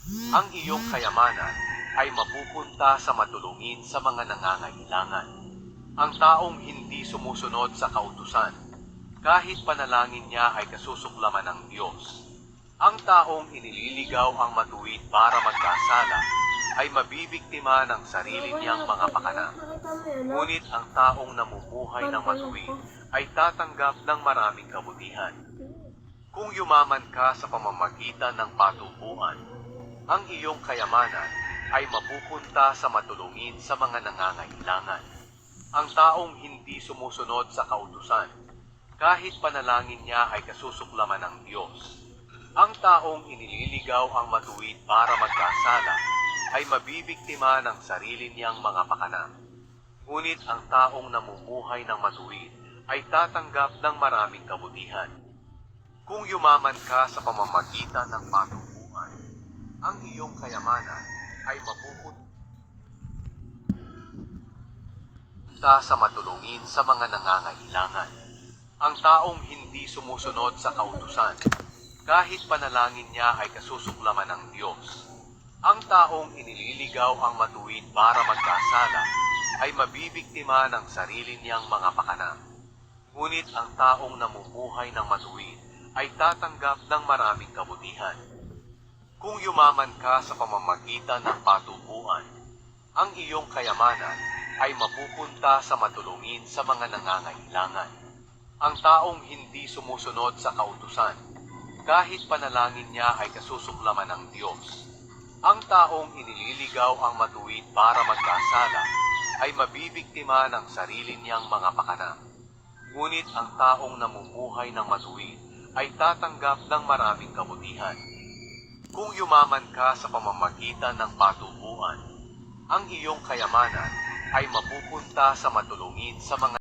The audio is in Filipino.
Ang iyong kayamanan ay mapupunta sa matulungin sa mga nangangailangan. Ang taong hindi sumusunod sa kautusan, kahit panalangin niya ay kasusuklaman ng Diyos. Ang taong inililigaw ang matuwid para magkasala ay mabibiktima ng sarili niyang mga pakana. Ngunit ang taong namumuhay ng matuwid ay tatanggap ng maraming kabutihan. Kung yumaman ka sa pamamagitan ng patubuan, ang iyong kayamanan ay mapupunta sa matulungin sa mga nangangailangan. Ang taong hindi sumusunod sa kautusan, kahit panalangin niya ay kasusuklaman ng Diyos. Ang taong inililigaw ang matuwid para magkasala ay mabibiktima ng sarili niyang mga pakana. Ngunit ang taong namumuhay ng matuwid ay tatanggap ng maraming kabutihan. Kung yumaman ka sa pamamagitan ng patubuan, ang iyong kayamanan ay mapupunta sa matulungin sa mga nangangailangan. Ang taong hindi sumusunod sa kautusan, kahit panalangin niya ay kasusuklaman ng Diyos. Ang taong inililigaw ang matuwid para magkasala ay mabibiktima ng sarili niyang mga pakana. Ngunit ang taong namumuhay ng matuwid ay tatanggap ng maraming kabutihan. Kung yumaman ka sa pamamagitan ng patubuan, ang iyong kayamanan ay mapupunta sa matulungin sa mga nangangailangan. Ang taong hindi sumusunod sa kautusan, kahit panalangin niya ay kasusuklaman ng Diyos. Ang taong inililigaw ang matuwid para magkasala ay mabibiktima ng sarili niyang mga pakana. Ngunit ang taong namumuhay ng matuwid ay tatanggap ng maraming kabutihan. Kung yumaman ka sa pamamagitan ng patubuan, ang iyong kayamanan ay mapupunta sa matulungin sa mga